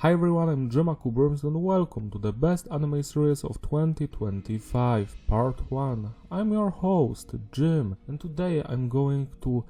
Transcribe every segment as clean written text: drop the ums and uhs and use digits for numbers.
Hi everyone, I'm Jimaku Burms and welcome to the best anime series of 2025, part 1. I'm your host, Jim, and today I'm going to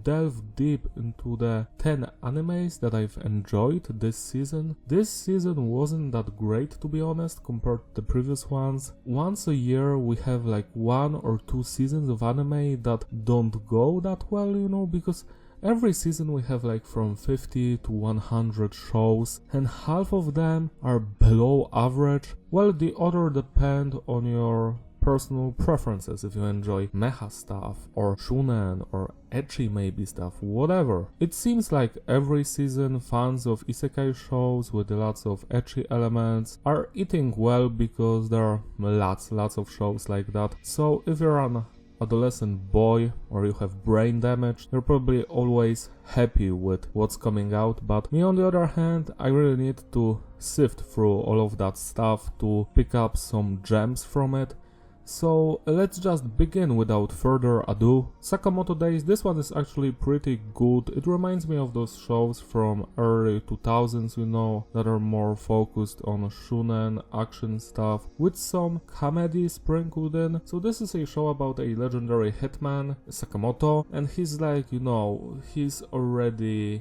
delve deep into the 10 animes that I've enjoyed this season. This season wasn't that great, to be honest, compared to the previous ones. Once a year we have like 1 or 2 seasons of anime that don't go that well, because every season we have like from 50 to 100 shows, and half of them are below average, while the other depend on your personal preferences, if you enjoy mecha stuff, or shonen, or ecchi maybe stuff, whatever. It seems like every season fans of isekai shows with lots of ecchi elements are eating well because there are lots of shows like that. So if you're an adolescent boy or you have brain damage, you're probably always happy with what's coming out, but me on the other hand, I really need to sift through all of that stuff to pick up some gems from it. So let's just begin without further ado. Sakamoto Days, this one is actually pretty good. It reminds me of those shows from early 2000s, that are more focused on shonen action stuff with some comedy sprinkled in. So this is a show about a legendary hitman, Sakamoto, and he's like, he's already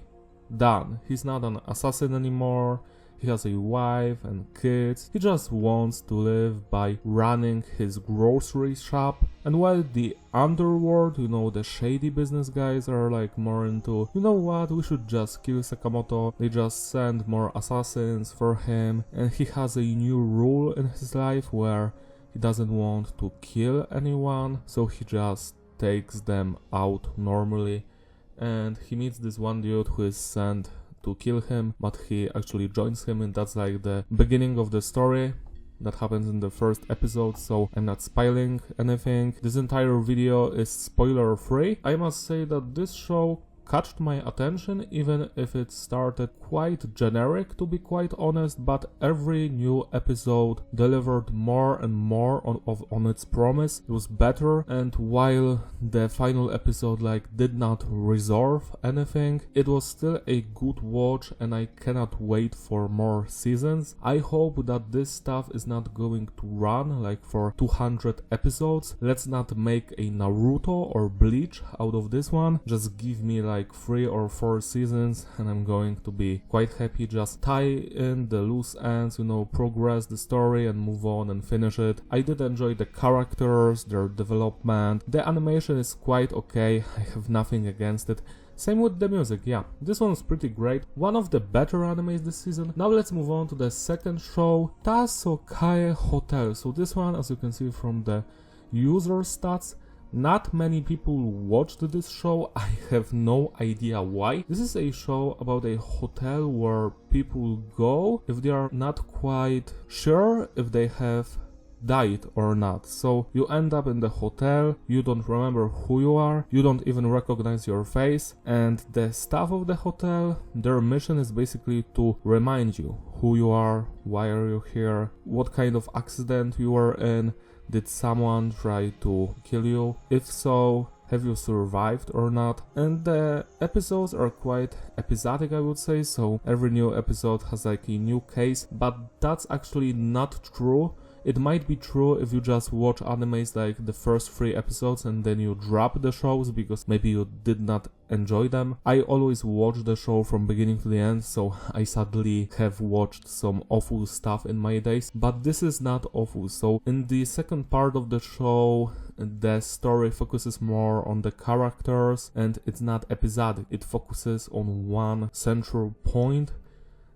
done. He's not an assassin anymore. He has a wife and kids. He just wants to live by running his grocery shop. And while the underworld, the shady business guys are like more into, what, we should just kill Sakamoto. They just send more assassins for him. And he has a new rule in his life where he doesn't want to kill anyone. So he just takes them out normally. And he meets this one dude who is sent to kill him, but he actually joins him, and that's like the beginning of the story that happens in the first episode, so I'm not spoiling anything. This entire video is spoiler free. I must say that this show caught my attention, even if it started quite generic, to be quite honest, but every new episode delivered more and more on its promise. It was better, and while the final episode did not resolve anything, it was still a good watch, and I cannot wait for more seasons. I hope that this stuff is not going to run for 200 episodes. Let's not make a Naruto or Bleach out of this one. Just give me 3 or 4 seasons and I'm going to be quite happy. Just tie in the loose ends, progress the story and move on and finish it. I did enjoy the characters, their development. The animation is quite okay. I have nothing against it. Same with the music, yeah. This one's pretty great. One of the better animes this season. Now let's move on to the second show, Tasokare Hotel. So this one, as you can see from the user stats, not many people watched this show. I have no idea why. This is a show about a hotel where people go if they are not quite sure if they have died or not. So you end up in the hotel, you don't remember who you are, you don't even recognize your face, and the staff of the hotel, their mission is basically to remind you who you are, why are you here, what kind of accident you were in. Did someone try to kill you? If so, have you survived or not? And the episodes are quite episodic, I would say, so every new episode has a new case, but that's actually not true. It might be true if you just watch animes the first 3 episodes and then you drop the shows because maybe you did not enjoy them. I always watch the show from beginning to the end, so I sadly have watched some awful stuff in my days, but this is not awful. So in the second part of the show, the story focuses more on the characters and it's not episodic. It focuses on one central point,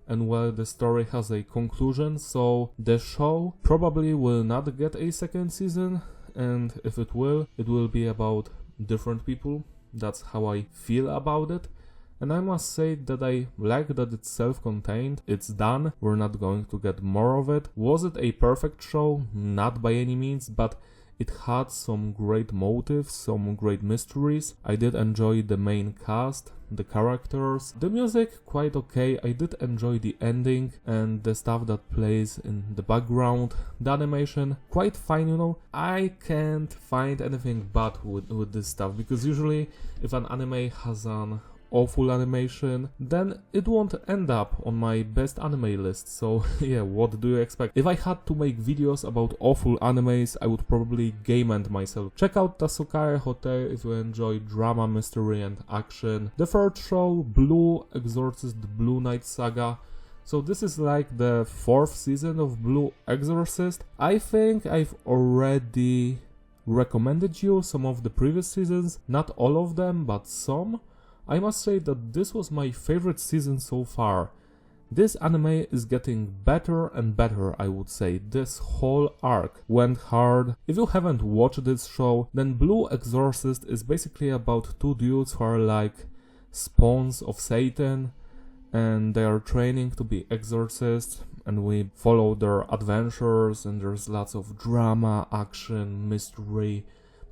and the story has a conclusion, so the show probably will not get a second season, and if it will be about different people. That's how I feel about it. And I must say that I like that it's self-contained, it's done, we're not going to get more of it. Was it a perfect show? Not by any means, but it had some great motives, some great mysteries. I did enjoy the main cast, the characters, the music quite okay. I did enjoy the ending and the stuff that plays in the background. The animation quite fine, I can't find anything bad with this stuff, because usually if an anime has an awful animation, then it won't end up on my best anime list. So yeah, what do you expect? If I had to make videos about awful animes, I would probably game end myself. Check out Tasokare Hotel if you enjoy drama, mystery and action. The third show, Blue Exorcist, the Blue Knight Saga. So this is like the 4th season of Blue Exorcist. I think I've already recommended you some of the previous seasons, not all of them, but some. I must say that this was my favorite season so far. This anime is getting better and better, I would say. This whole arc went hard. If you haven't watched this show, then Blue Exorcist is basically about two dudes who are like spawns of Satan, and they are training to be exorcists, and we follow their adventures, and there's lots of drama, action, mystery,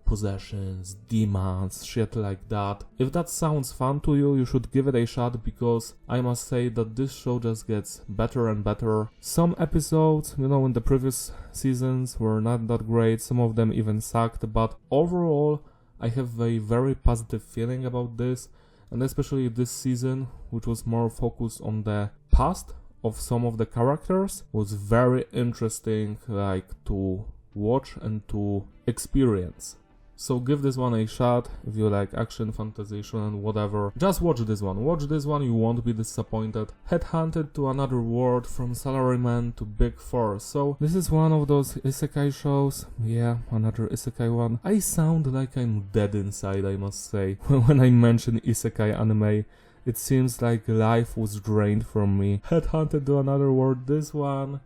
possessions, demons, shit like that. If that sounds fun to you, you should give it a shot, because I must say that this show just gets better and better. Some episodes, in the previous seasons were not that great, some of them even sucked, but overall I have a very positive feeling about this. And especially this season, which was more focused on the past of some of the characters, was very interesting, like, to watch and to experience. So give this one a shot if you like action, fantasy, shonen, whatever. Just watch this one. Watch this one, you won't be disappointed. Headhunted to Another World, From Salaryman to Big Four. So this is one of those isekai shows. Yeah, another isekai one. I sound like I'm dead inside, I must say. When I mention isekai anime, it seems like life was drained from me. Headhunted to Another World, this one,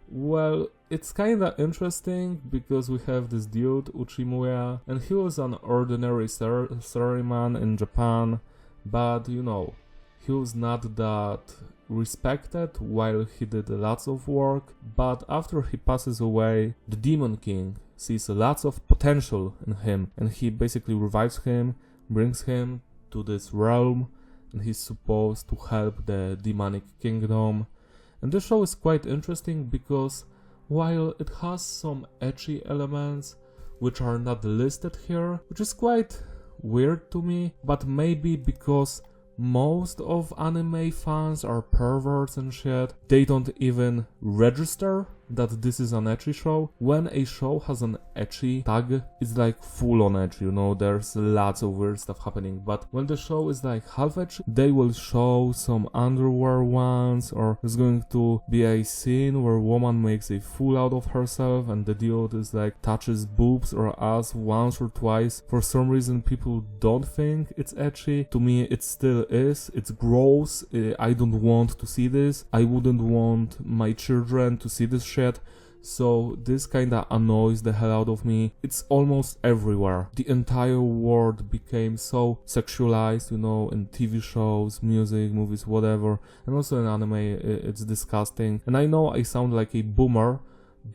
well, it's kinda interesting because we have this dude, Uchimuya, and he was an ordinary salaryman in Japan, but he was not that respected while he did lots of work. But after he passes away, the Demon King sees lots of potential in him, and he basically revives him, brings him to this realm, and he's supposed to help the demonic kingdom. And this show is quite interesting because while it has some ecchi elements which are not listed here, which is quite weird to me, but maybe because most of anime fans are perverts and shit, they don't even register that this is an ecchi show. When a show has an ecchi tag, it's like full on ecchi, there's lots of weird stuff happening. But when the show is like half ecchi, they will show some underwear ones, or there's going to be a scene where a woman makes a fool out of herself and the dude is like touches boobs or ass once or twice. For some reason people don't think it's ecchi. To me it still is. It's gross. I don't want to see this. I wouldn't want my children to see this shit. So this kinda annoys the hell out of me. It's almost everywhere. The entire world became so sexualized, in TV shows, music, movies, whatever. And also in anime, it's disgusting. And I know I sound like a boomer,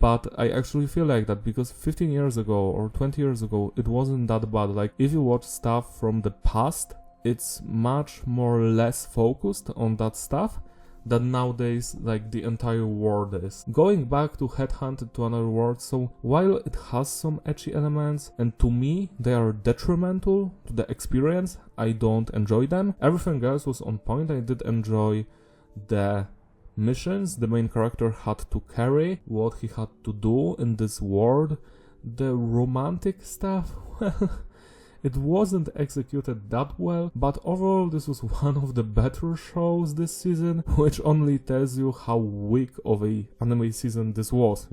but I actually feel like that because 15 years ago or 20 years ago, it wasn't that bad. Like, if you watch stuff from the past, it's much more less focused on that stuff that nowadays, like, the entire world is. Going back to Headhunted to Another World, so while it has some ecchi elements, and to me they are detrimental to the experience, I don't enjoy them. Everything else was on point. I did enjoy the missions the main character had to carry, what he had to do in this world. The romantic stuff, well, it wasn't executed that well, but overall this was one of the better shows this season, which only tells you how weak of a anime season this was,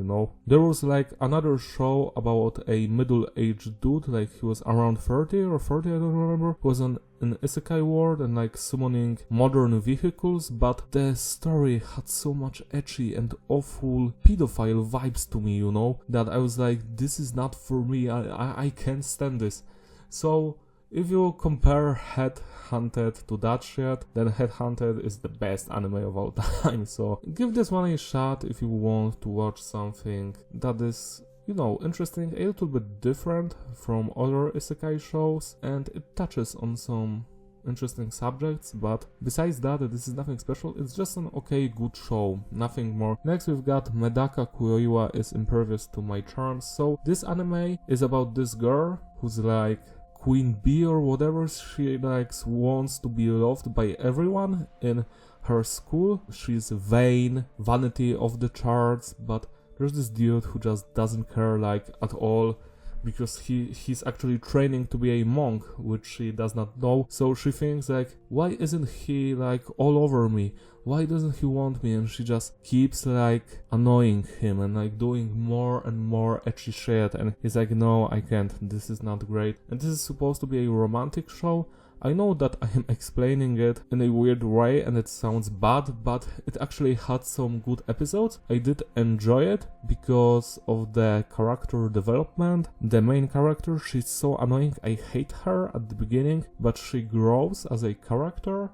There was like another show about a middle-aged dude, like he was around 30 or 40, I don't remember, who was an isekai world and like summoning modern vehicles, but the story had so much ecchi and awful pedophile vibes to me, that I was like, this is not for me, I can't stand this. So, if you compare Headhunted to that shit, then Headhunted is the best anime of all time. So, give this one a shot if you want to watch something that is, interesting, a little bit different from other isekai shows, and it touches on some interesting subjects, but besides that, this is nothing special. It's just an okay, good show, nothing more. Next we've got Medaka Kuroiwa is impervious to my charms. So this anime is about this girl who's like queen bee or whatever. She like wants to be loved by everyone in her school. She's vain, vanity of the charts, but there's this dude who just doesn't care like at all, because he's actually training to be a monk, which she does not know. So she thinks like, why isn't he like all over me? Why doesn't he want me? And she just keeps like annoying him and like doing more and more ecchi shit, and he's like, no, I can't, this is not great. And this is supposed to be a romantic show. I know that I am explaining it in a weird way and it sounds bad, but it actually had some good episodes. I did enjoy it because of the character development. The main character, she's so annoying, I hate her at the beginning, but she grows as a character.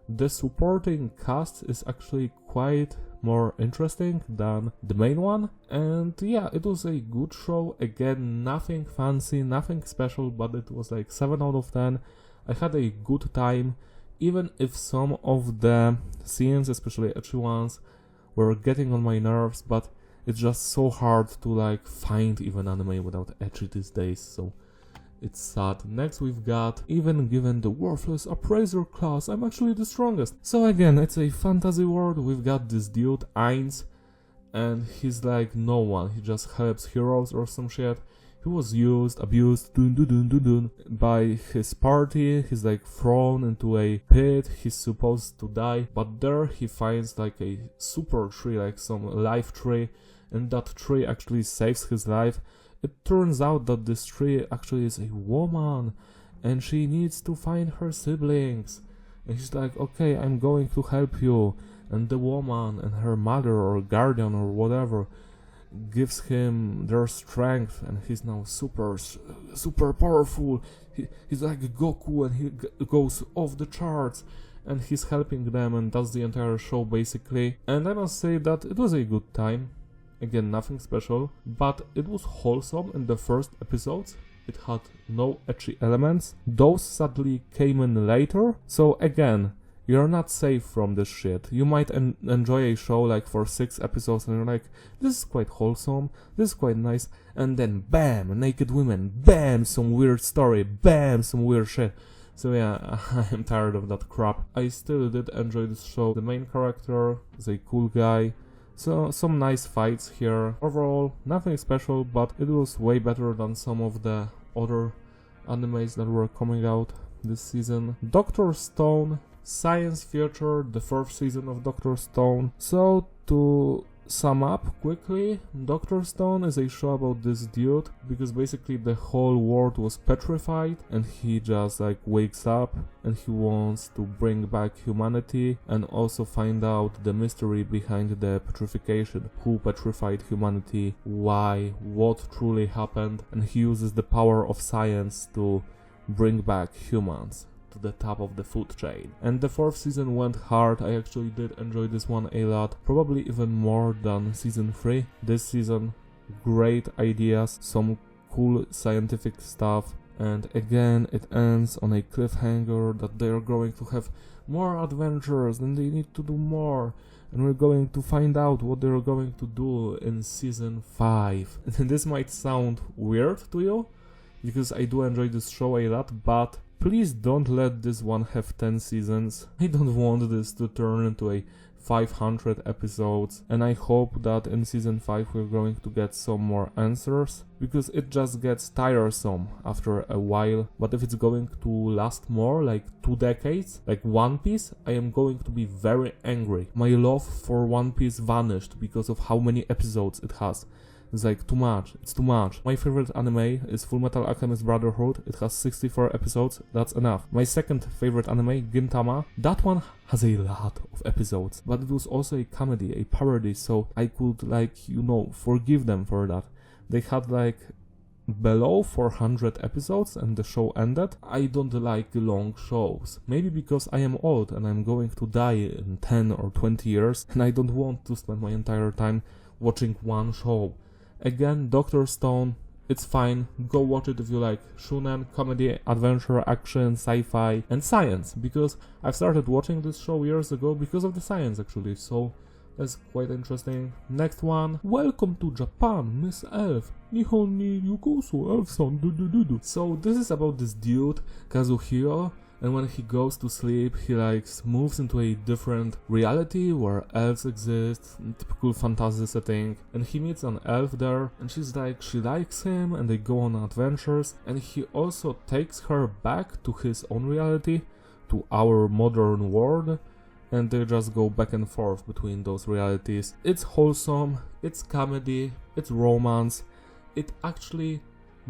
The supporting cast is actually quite more interesting than the main one, and yeah, it was a good show. Again, nothing fancy, nothing special, but it was like 7 out of 10. I had a good time, even if some of the scenes, especially ecchi ones, were getting on my nerves, but it's just so hard to like find even anime without ecchi these days, so it's sad. Next we've got, even given the worthless appraiser class, I'm actually the strongest. So again, it's a fantasy world. We've got this dude, Ainz, and he's like no one. He just helps heroes or some shit. He was used, abused, by his party. He's like thrown into a pit. He's supposed to die, but there he finds like a super tree, like some life tree, and that tree actually saves his life. It turns out that this tree actually is a woman, and she needs to find her siblings. And he's like, okay, I'm going to help you. And the woman and her mother or guardian or whatever gives him their strength, and he's now super powerful. He's like Goku, and he goes off the charts, and he's helping them, and that's the entire show basically. And I must say that it was a good time. Again, nothing special, but it was wholesome in the first episodes. It had no ecchi elements. Those sadly came in later. So again, you're not safe from this shit. You might enjoy a show like for 6 episodes and you're like, this is quite wholesome, this is quite nice, and then bam, naked women, bam, some weird story, bam, some weird shit. So yeah, I'm tired of that crap. I still did enjoy this show. The main character is a cool guy. So some nice fights here. Overall, nothing special, but it was way better than some of the other animes that were coming out this season. Dr. Stone, science future, the 4th season of Dr. Stone. So to sum up quickly, Dr. Stone is a show about this dude, because basically the whole world was petrified and he just like wakes up and he wants to bring back humanity and also find out the mystery behind the petrification. Who petrified humanity, why, what truly happened, and he uses the power of science to bring back humans to the top of the food chain. And the 4th season went hard. I actually did enjoy this one a lot, probably even more than season 3. This season, great ideas, some cool scientific stuff, and again it ends on a cliffhanger that they are going to have more adventures and they need to do more, and we're going to find out what they're going to do in season 5. And this might sound weird to you, because I do enjoy this show a lot, but please don't let this one have 10 seasons. I don't want this to turn into a 500 episodes, and I hope that in season 5 we're going to get some more answers, because it just gets tiresome after a while. But if it's going to last more, like 2 decades, like One Piece, I am going to be very angry. My love for One Piece vanished because of how many episodes it has. It's like too much, it's too much. My favorite anime is Full Metal Alchemist Brotherhood. It has 64 episodes, that's enough. My second favorite anime, Gintama, that one has a lot of episodes, but it was also a comedy, a parody, so I could like, you know, forgive them for that. They had like below 400 episodes and the show ended. I don't like long shows. Maybe because I am old and I'm going to die in 10 or 20 years and I don't want to spend my entire time watching one show. Again, Dr. Stone, it's fine, go watch it if you like shonen, comedy, adventure, action, sci-fi, and science, because I've started watching this show years ago because of the science actually, so That's quite interesting. Next one. Welcome to Japan, Miss Elf. Nihon ni Youkoso, Elf-san, do. So this is about this dude, Kazuhiro, and when he goes to sleep, he like moves into a different reality where elves exist, typical fantasy setting, and he meets an elf there, and she likes him, and they go on adventures, and he also takes her back to his own reality, to our modern world, and they just go back and forth between those realities. It's wholesome, it's comedy, it's romance. It actually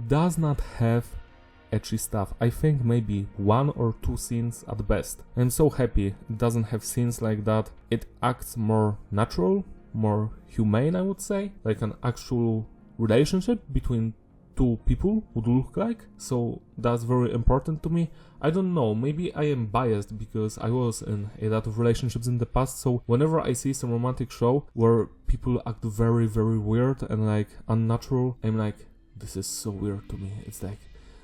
does not have ecchi stuff. I think maybe 1 or 2 scenes at best. I'm so happy it doesn't have scenes like that. It acts more natural, more humane, I would say, like an actual relationship between 2 people would look like. So that's very important to me. I don't know, maybe I am biased because I was in a lot of relationships in the past, so whenever I see some romantic show where people act very, very weird and like unnatural, I'm like, this is so weird to me. It's like,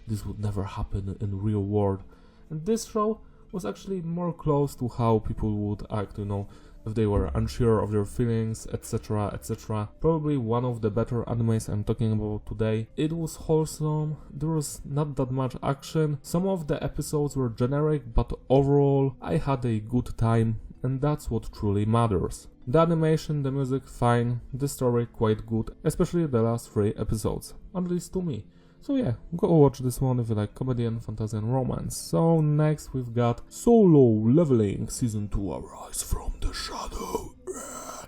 this would never happen in real world. And this show was actually more close to how people would act, you know, if they were unsure of their feelings, etc, etc. Probably one of the better animes I'm talking about today. It was wholesome, there was not that much action, some of the episodes were generic, but overall I had a good time, and that's what truly matters. The animation, the music, fine, the story quite good, especially the last 3 episodes, at least to me. So yeah, go watch this one if you like comedy and fantasy and romance. So next we've got Solo Leveling Season 2 Arise from the Shadow.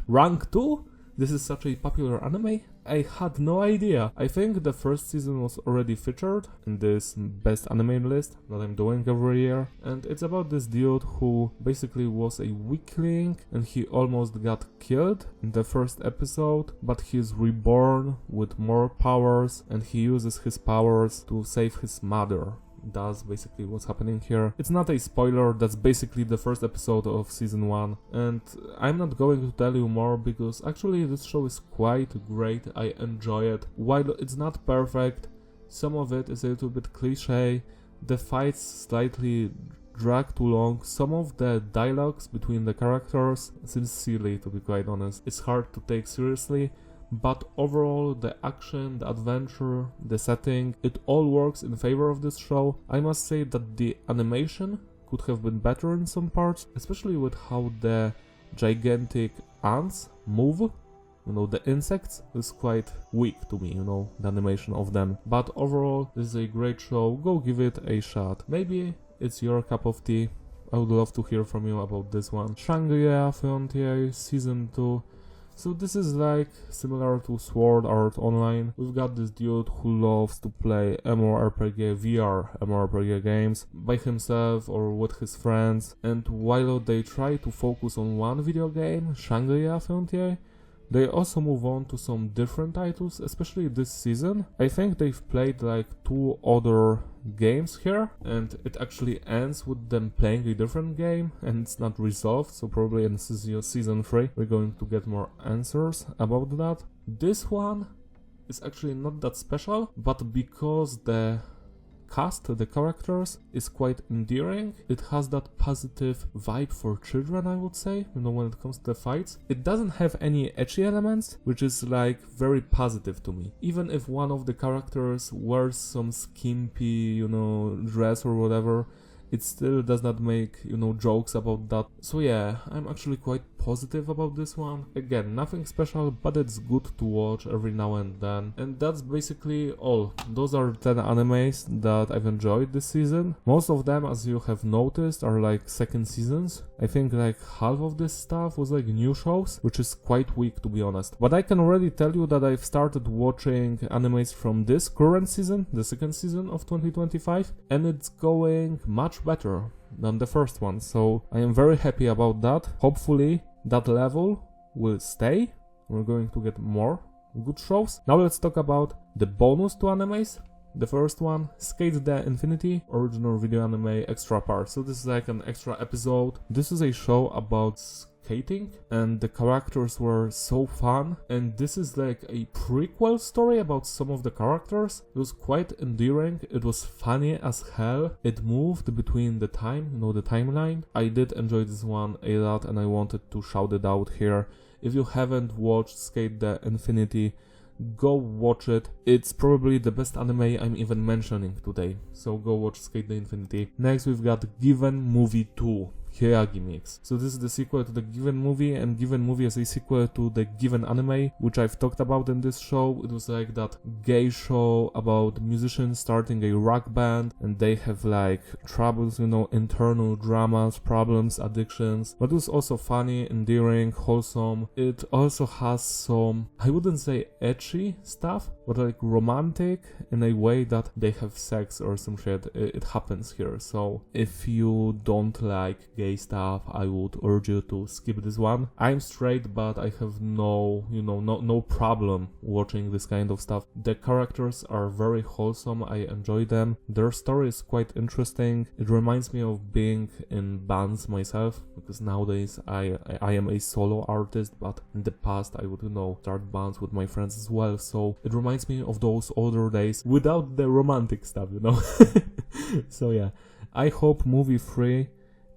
Rank 2? This is such a popular anime? I had no idea. I think the first season was already featured in this best anime list that I'm doing every year. And it's about this dude who basically was a weakling and he almost got killed in the first episode, but he's reborn with more powers and he uses his powers to save his mother. That's basically what's happening here. It's not a spoiler, that's basically the first episode of season 1, and I'm not going to tell you more because actually this show is quite great. I enjoy it. While it's not perfect, some of it is a little bit cliche, the fights slightly drag too long, some of the dialogues between the characters seems silly, to be quite honest. It's hard to take seriously. But overall, the action, the adventure, the setting, it all works in favor of this show. I must say that the animation could have been better in some parts, especially with how the gigantic ants move. You know, the insects is quite weak to me, you know, the animation of them. But overall, this is a great show. Go give it a shot. Maybe it's your cup of tea. I would love to hear from you about this one. Shangri-La Frontier Season 2. So this is like similar to Sword Art Online. We've got this dude who loves to play MMORPG, VR MMORPG games by himself or with his friends. And while they try to focus on one video game, Shangri-La Frontier, they also move on to some different titles, especially this season. I think they've played like 2 other games here, and it actually ends with them playing a different game, and it's not resolved, so probably in season 3 we're going to get more answers about that. This one is actually not that special, but because the cast, the characters, is quite endearing. It has that positive vibe for children, I would say, you know, when it comes to the fights. It doesn't have any ecchi elements, which is like very positive to me. Even if one of the characters wears some skimpy, you know, dress or whatever, it still does not make, you know, jokes about that. So yeah, I'm actually quite positive about this one. Again, nothing special, but it's good to watch every now and then. And that's basically all. Those are 10 animes that I've enjoyed this season. Most of them, as you have noticed, are like second seasons. I think like half of this stuff was like new shows, which is quite weak to be honest. But I can already tell you that I've started watching animes from this current season, the second season of 2025, and it's going much better than the first one, so I am very happy about that. Hopefully that level will stay. We're going to get more good shows. Now let's talk about the bonus 2 animes. The first one, SK8 The Infinity, original video anime extra part. So this is like an extra episode. This is a show about skating and the characters were so fun, and this is like a prequel story about some of the characters. It was quite endearing, it was funny as hell, it moved between the time, you know, the timeline. I did enjoy this one a lot and I wanted to shout it out here. If you haven't watched SK8 The Infinity, go watch it. It's probably the best anime I'm even mentioning today, so go watch SK8 The Infinity. Next we've got Given Movie 2. Hyagi Mix. So this is the sequel to the Given movie, and Given movie is a sequel to the Given anime, which I've talked about in this show. It was like that gay show about musicians starting a rock band, and they have like troubles, you know, internal dramas, problems, addictions. But it was also funny, endearing, wholesome. It also has some, I wouldn't say ecchi stuff, but like romantic in a way that they have sex or some shit. It happens here. So if you don't like gay stuff, I would urge you to skip this one. I'm straight, but I have no problem watching this kind of stuff. The characters are very wholesome, I enjoy them. Their story is quite interesting. It reminds me of being in bands myself, because nowadays I am a solo artist, but in the past I would, start bands with my friends as well. So it reminds me of those older days without the romantic stuff, So yeah, I hope movie 3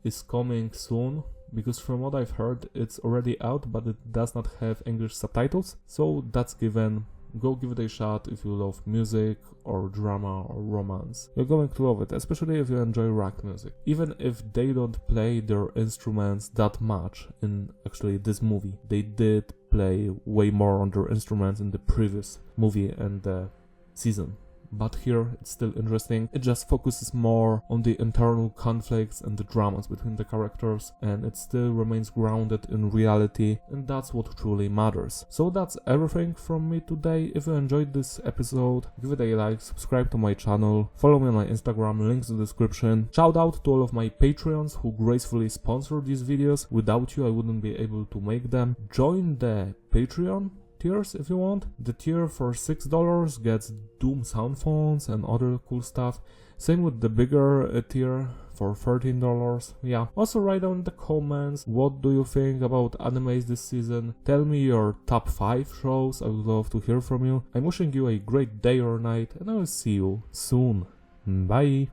is coming soon, because from what I've heard it's already out, but it does not have English subtitles, so that's given. Go give it a shot if you love music or drama or romance. You're going to love it, especially if you enjoy rock music. Even if they don't play their instruments that much in actually this movie. They did play way more on their instruments in the previous movie and the season. But here it's still interesting. It just focuses more on the internal conflicts and the dramas between the characters, and it still remains grounded in reality, and that's what truly matters. So that's everything from me today. If you enjoyed this episode, give it a like, subscribe to my channel, follow me on my Instagram, links in the description. Shout out to all of my Patreons who gracefully sponsor these videos. Without you I wouldn't be able to make them. Join the Patreon tiers if you want. The tier for $6 gets Doom soundphones and other cool stuff. Same with the bigger tier for $13. Yeah. Also write down in the comments what do you think about animes this season. Tell me your top 5 shows. I would love to hear from you. I'm wishing you a great day or night, and I will see you soon. Bye.